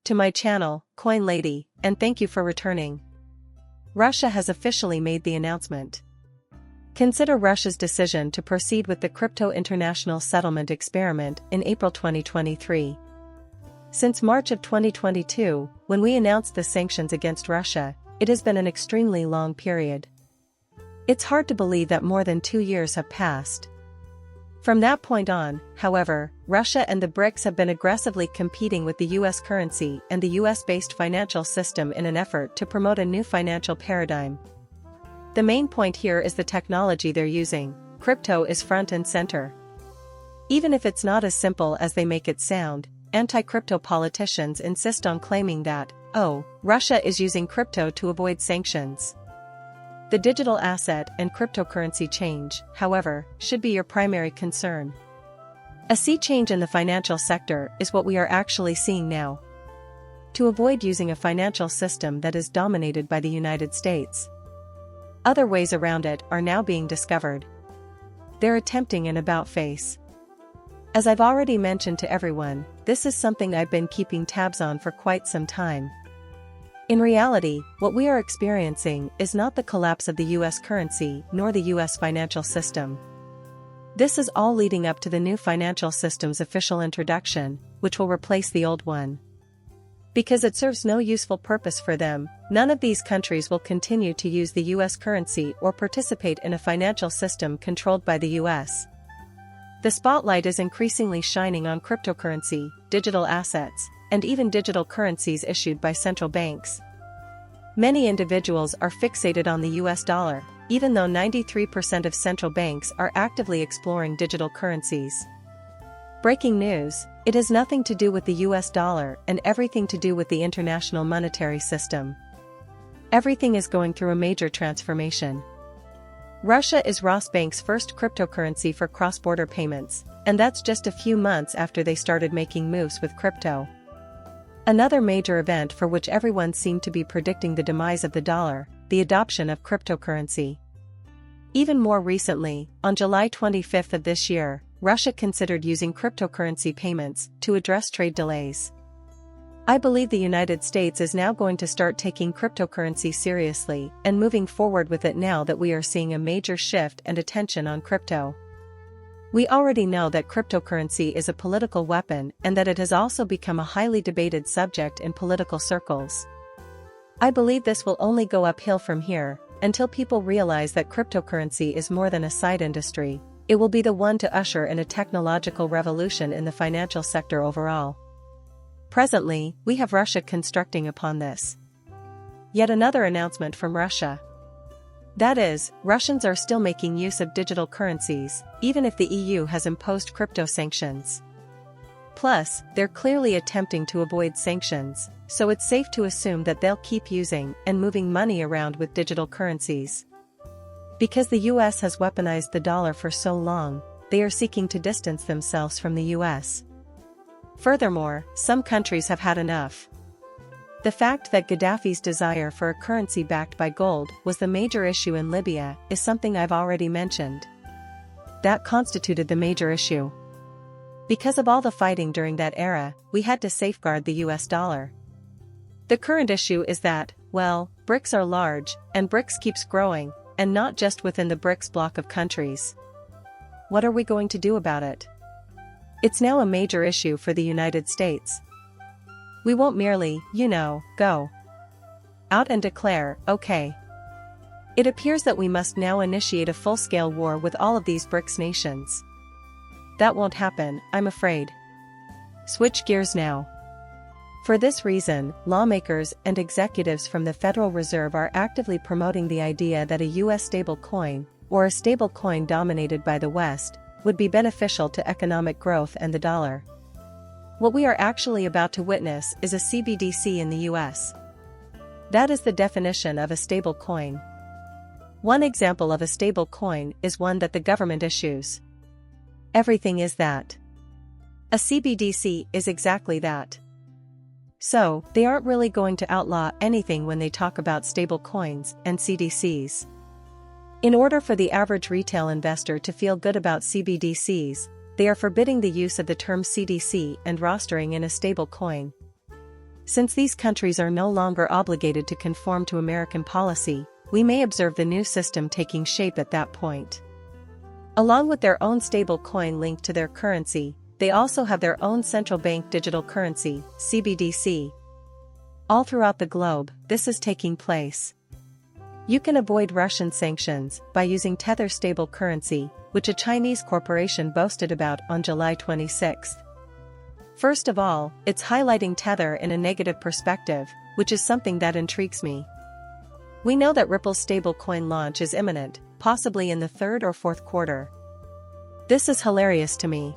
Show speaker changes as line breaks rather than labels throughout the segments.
To my channel, Coin Lady, and thank you for returning. Russia has officially made the announcement. Consider Russia's decision to proceed with the crypto international settlement experiment in April 2023. Since March of 2022, when we announced the sanctions against Russia, it has been an extremely long period. It's hard to believe that more than 2 years have passed. From that point on, however, Russia and the BRICS have been aggressively competing with the US currency and the US-based financial system in an effort to promote a new financial paradigm. The main point here is the technology they're using. Crypto is front and center. Even if it's not as simple as they make it sound, anti-crypto politicians insist on claiming that, oh, Russia is using crypto to avoid sanctions. The digital asset and cryptocurrency change, however, should be your primary concern. A sea change in the financial sector is what we are actually seeing now. To avoid using a financial system that is dominated by the United States. Other ways around it are now being discovered. They're attempting an about-face. As I've already mentioned to everyone, this is something I've been keeping tabs on for quite some time. In reality, what we are experiencing is not the collapse of the US currency nor the US financial system. This is all leading up to the new financial system's official introduction, which will replace the old one. Because it serves no useful purpose for them, none of these countries will continue to use the US currency or participate in a financial system controlled by the US. The spotlight is increasingly shining on cryptocurrency, digital assets, and even digital currencies issued by central banks. Many individuals are fixated on the US dollar, even though 93% of central banks are actively exploring digital currencies. Breaking news, it has nothing to do with the US dollar and everything to do with the international monetary system. Everything is going through a major transformation. Russia is Rosbank's first cryptocurrency for cross-border payments, and that's just a few months after they started making moves with crypto. Another major event for which everyone seemed to be predicting the demise of the dollar, the adoption of cryptocurrency. Even more recently, on July 25 of this year, Russia considered using cryptocurrency payments to address trade delays. I believe the United States is now going to start taking cryptocurrency seriously and moving forward with it now that we are seeing a major shift and attention on crypto. We already know that cryptocurrency is a political weapon and that it has also become a highly debated subject in political circles. I believe this will only go uphill from here, until people realize that cryptocurrency is more than a side industry. It will be the one to usher in a technological revolution in the financial sector overall. Presently, we have Russia constructing upon this. Yet another announcement from Russia. That is, Russians are still making use of digital currencies, even if the EU has imposed crypto sanctions. Plus, they're clearly attempting to avoid sanctions, so it's safe to assume that they'll keep using and moving money around with digital currencies. Because the US has weaponized the dollar for so long, they are seeking to distance themselves from the US. Furthermore, some countries have had enough. The fact that Gaddafi's desire for a currency backed by gold was the major issue in Libya is something I've already mentioned. That constituted the major issue. Because of all the fighting during that era, we had to safeguard the US dollar. The current issue is that, well, BRICS are large, and BRICS keeps growing, and not just within the BRICS bloc of countries. What are we going to do about it? It's now a major issue for the United States. We won't merely, go out and declare, okay. It appears that we must now initiate a full-scale war with all of these BRICS nations. That won't happen, I'm afraid. Switch gears now. For this reason, lawmakers and executives from the Federal Reserve are actively promoting the idea that a US stable coin, or a stable coin dominated by the West, would be beneficial to economic growth and the dollar. What we are actually about to witness is a CBDC in the US. That is the definition of a stable coin. One example of a stable coin is one that the government issues. Everything is that. A CBDC is exactly that. So, they aren't really going to outlaw anything when they talk about stable coins and CDCs. In order for the average retail investor to feel good about CBDCs, they are forbidding the use of the term CDC and rostering in a stable coin. Since these countries are no longer obligated to conform to American policy, we may observe the new system taking shape at that point. Along with their own stable coin linked to their currency, they also have their own central bank digital currency, CBDC. All throughout the globe, this is taking place. You can avoid Russian sanctions by using Tether stable currency, which a Chinese corporation boasted about on July 26. First of all, it's highlighting Tether in a negative perspective, which is something that intrigues me. We know that Ripple's stablecoin launch is imminent, possibly in the third or fourth quarter. This is hilarious to me.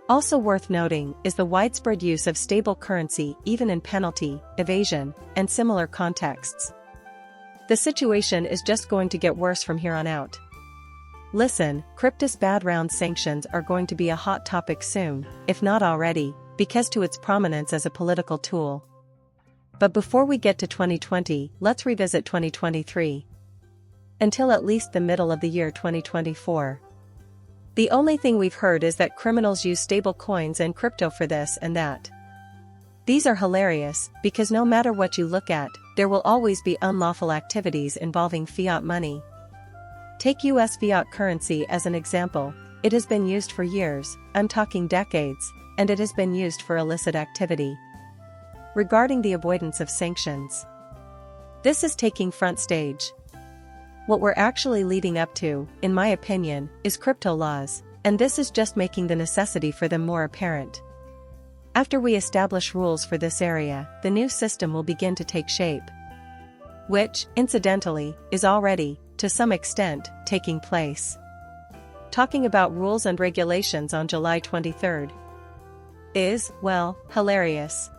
Also worth noting is the widespread use of stable currency even in penalty, evasion, and similar contexts. The situation is just going to get worse from here on out. Listen, crypto's bad round sanctions are going to be a hot topic soon, if not already, because to its prominence as a political tool. But before we get to 2020, let's revisit 2023. Until at least the middle of the year 2024. The only thing we've heard is that criminals use stable coins and crypto for this and that. These are hilarious, because no matter what you look at, there will always be unlawful activities involving fiat money. Take US fiat currency as an example. It has been used for years, I'm talking decades, and it has been used for illicit activity. Regarding the avoidance of sanctions, this is taking front stage. What we're actually leading up to, in my opinion, is crypto laws, and this is just making the necessity for them more apparent. After we establish rules for this area, the new system will begin to take shape. Which, incidentally, is already, to some extent, taking place. Talking about rules and regulations on July 23rd is, well, hilarious.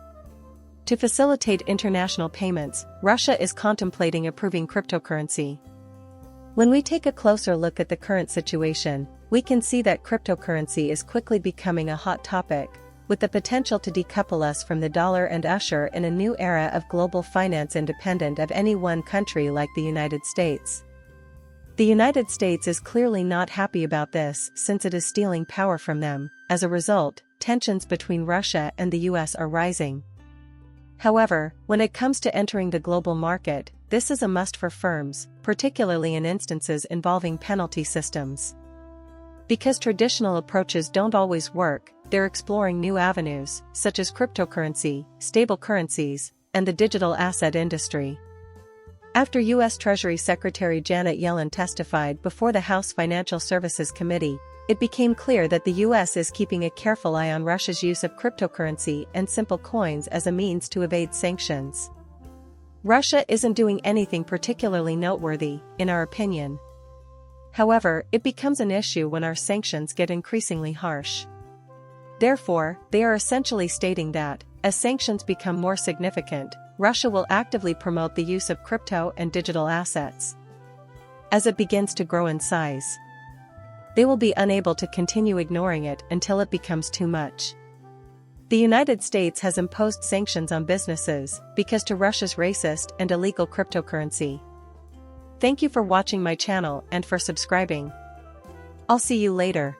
To facilitate international payments, Russia is contemplating approving cryptocurrency. When we take a closer look at the current situation, we can see that cryptocurrency is quickly becoming a hot topic, with the potential to decouple us from the dollar and usher in a new era of global finance independent of any one country like the United States. The United States is clearly not happy about this since it is stealing power from them. As a result, tensions between Russia and the US are rising. However, when it comes to entering the global market, this is a must for firms, particularly in instances involving penalty systems. Because traditional approaches don't always work, they're exploring new avenues, such as cryptocurrency, stable currencies, and the digital asset industry. After U.S. Treasury Secretary Janet Yellen testified before the House Financial Services Committee, it became clear that the U.S. is keeping a careful eye on Russia's use of cryptocurrency and simple coins as a means to evade sanctions. Russia isn't doing anything particularly noteworthy, in our opinion. However, it becomes an issue when our sanctions get increasingly harsh. Therefore, they are essentially stating that, as sanctions become more significant, Russia will actively promote the use of crypto and digital assets. As it begins to grow in size, they will be unable to continue ignoring it until it becomes too much. The United States has imposed sanctions on businesses because to Russia's racist and illegal cryptocurrency. Thank you for watching my channel and for subscribing. I'll see you later.